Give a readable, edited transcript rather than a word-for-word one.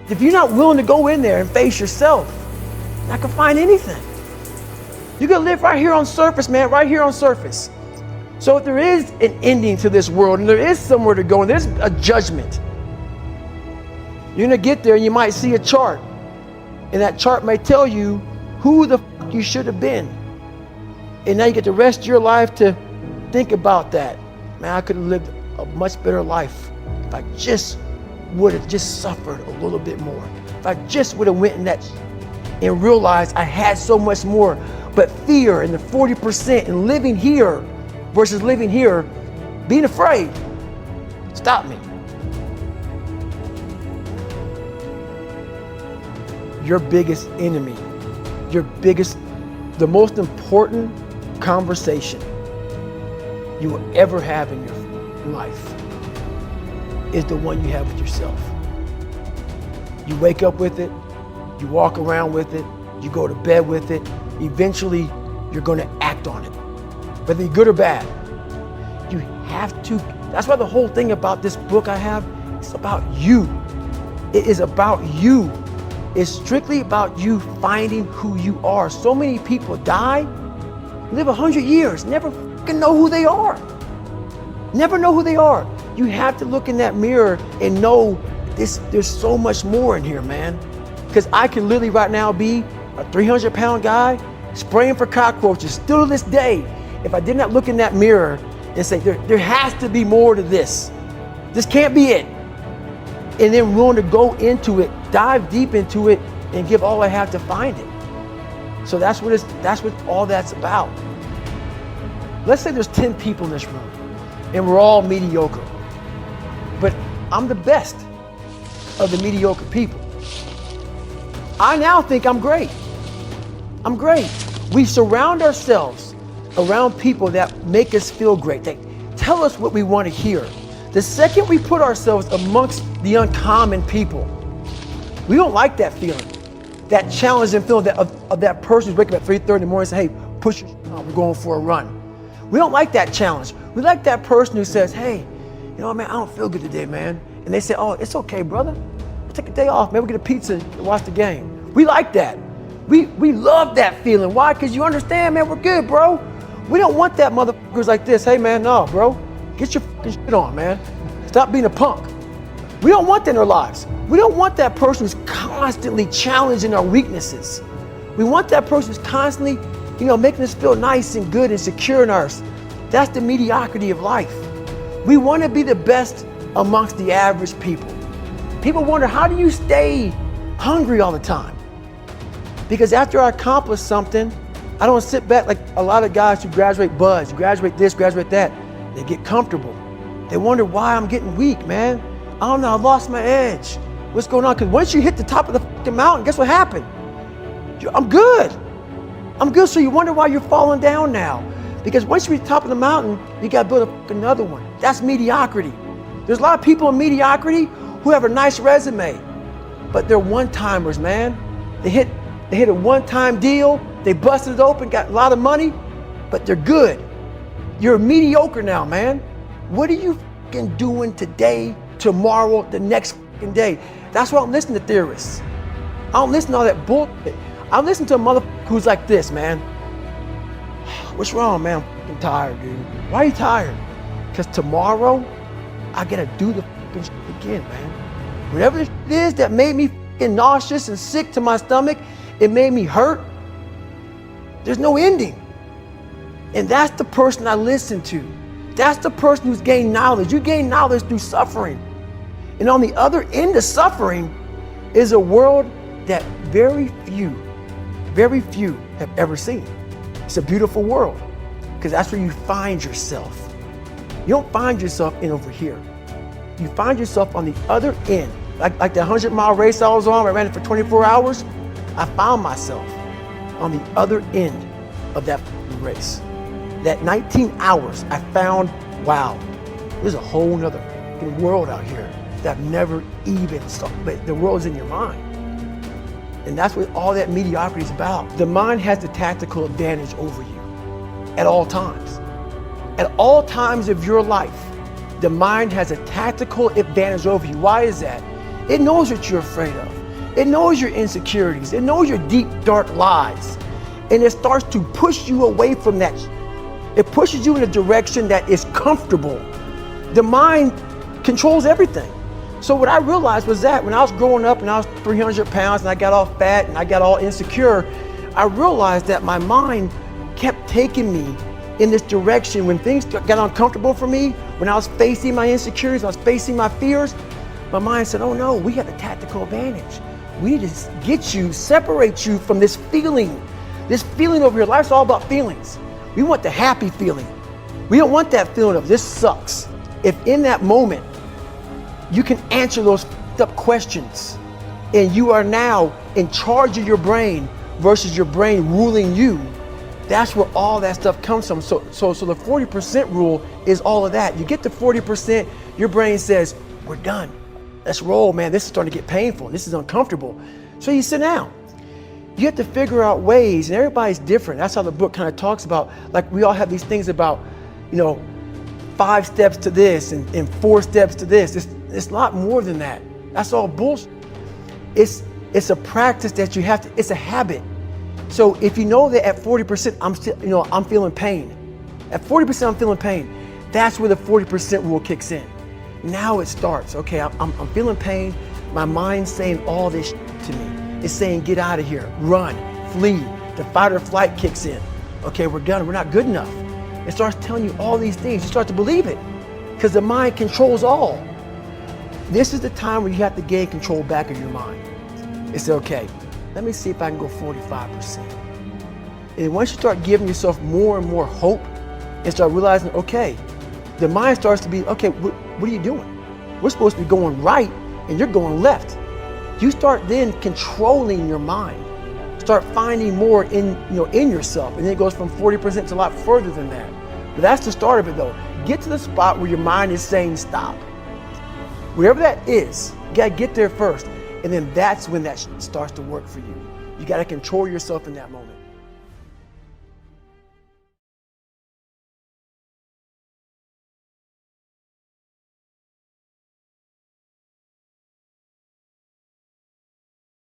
If you're not willing to go in there and face yourself, you're not gonna find anything. You're gonna live right here on surface, man, right here on surface. So if there is an ending to this world and there is somewhere to go and there's a judgment, you're gonna get there and you might see a chart. And that chart may tell you who the f you should have been. And now you get the rest of your life to think about that. Man, I could have lived a much better life if I just would have just suffered a little bit more. If I just would have went in that and realized I had so much more. But fear and the 40% and living here versus living here, being afraid, stop me. Your biggest enemy, the most important conversation you will ever have in your life is the one you have with yourself. You wake up with it, you walk around with it, you go to bed with it. Eventually, you're going to act on it, whether you're good or bad. You have to. That's why the whole thing about this book I have, it's about you. It is about you. It's strictly about you finding who you are. So many people die, live 100 years, never fucking know who they are. Never know who they are. You have to look in that mirror and know there's so much more in here, man. Because I can literally right now be a 300-pound guy spraying for cockroaches still to this day if I did not look in that mirror and say, there has to be more to this. This can't be it. And then willing to go into it, dive deep into it, and give all I have to find it. So that's what all that's about. Let's say there's 10 people in this room and we're all mediocre. But I'm the best of the mediocre people. I now think I'm great. I'm great. We surround ourselves around people that make us feel great. They tell us what we want to hear. The second we put ourselves amongst the uncommon people, we don't like that feeling, that challenging feeling of that person who's waking up at 3:30 in the morning and say, hey, push your on, we're going for a run. We don't like that challenge. We like that person who says, hey, you know what, man, I don't feel good today, man. And they say, oh, it's okay, brother. We'll take a day off, man. We'll get a pizza and watch the game. We like that. We love that feeling. Why? Because you understand, man, we're good, bro. We don't want that motherfuckers like this. Hey, man, no, bro. Get your fucking shit on, man. Stop being a punk. We don't want that in our lives. We don't want that person who's constantly challenging our weaknesses. We want that person who's constantly, making us feel nice and good and secure in ours. That's the mediocrity of life. We want to be the best amongst the average people. People wonder, how do you stay hungry all the time? Because after I accomplish something, I don't sit back like a lot of guys who graduate buds, graduate this, graduate that. They get comfortable. They wonder why I'm getting weak, man. I don't know, I lost my edge. What's going on? Because once you hit the top of the fucking mountain, guess what happened? I'm good. I'm good, so you wonder why you're falling down now. Because once you reach the top of the mountain, you gotta build another one. That's mediocrity. There's a lot of people in mediocrity who have a nice resume, but they're one-timers, man. They hit a one-time deal, they busted it open, got a lot of money, but they're good. You're mediocre now, man. What are you fucking doing today, tomorrow, the next fucking day? That's why I don't listen to theorists. I don't listen to all that bullshit. I listen to a motherfucker who's like this, man. What's wrong, man? I'm fucking tired, dude. Why are you tired? Because tomorrow, I gotta do the fucking shit again, man. Whatever it is that made me fucking nauseous and sick to my stomach, it made me hurt. There's no ending. And that's the person I listen to. That's the person who's gained knowledge. You gain knowledge through suffering. And on the other end of suffering is a world that very few have ever seen. It's a beautiful world because that's where you find yourself. You don't find yourself in over here. You find yourself on the other end. Like the 100-mile race I was on, I ran it for 24 hours. I found myself on the other end of that race. That 19 hours, I found, wow, there's a whole nother world out here that I've never even saw, but the world's in your mind. And that's what all that mediocrity is about. The mind has the tactical advantage over you at all times. At all times of your life, the mind has a tactical advantage over you. Why is that? It knows what you're afraid of. It knows your insecurities. It knows your deep, dark lies. And it starts to push you away from that. It pushes you in a direction that is comfortable. The mind controls everything. So what I realized was that when I was growing up and I was 300 pounds and I got all fat and I got all insecure, I realized that my mind kept taking me in this direction. When things got uncomfortable for me, when I was facing my insecurities, I was facing my fears, my mind said, oh no, we have a tactical advantage. We need to get you, separate you from this feeling. This feeling over here, life's all about feelings. We want the happy feeling. We don't want that feeling of this sucks. If in that moment, you can answer those up questions and you are now in charge of your brain versus your brain ruling you, that's where all that stuff comes from. So the 40% rule is all of that. You get to 40%, your brain says, we're done. Let's roll, man. This is starting to get painful. This is uncomfortable. So you sit down. You have to figure out ways, and everybody's different. That's how the book kind of talks about, like we all have these things about, 5 steps to this and 4 steps to this. It's a lot more than that. That's all bullshit. It's a practice that you have to, it's a habit. So if you know that at 40%, I'm feeling pain. At 40%, I'm feeling pain. That's where the 40% rule kicks in. Now it starts. Okay, I'm feeling pain. My mind's saying all this to me. It's saying, get out of here, run, flee. The fight or flight kicks in. Okay, we're done. We're not good enough. It starts telling you all these things. You start to believe it because the mind controls all. This is the time where you have to gain control back of your mind. It's okay. Let me see if I can go 45%. And once you start giving yourself more and more hope and start realizing, okay, the mind starts to be, okay, what are you doing? We're supposed to be going right and you're going left. You start then controlling your mind. Start finding more in yourself. And then it goes from 40% to a lot further than that. But that's the start of it though. Get to the spot where your mind is saying stop. Wherever that is, you gotta get there first. And then that's when that starts to work for you. You gotta control yourself in that moment.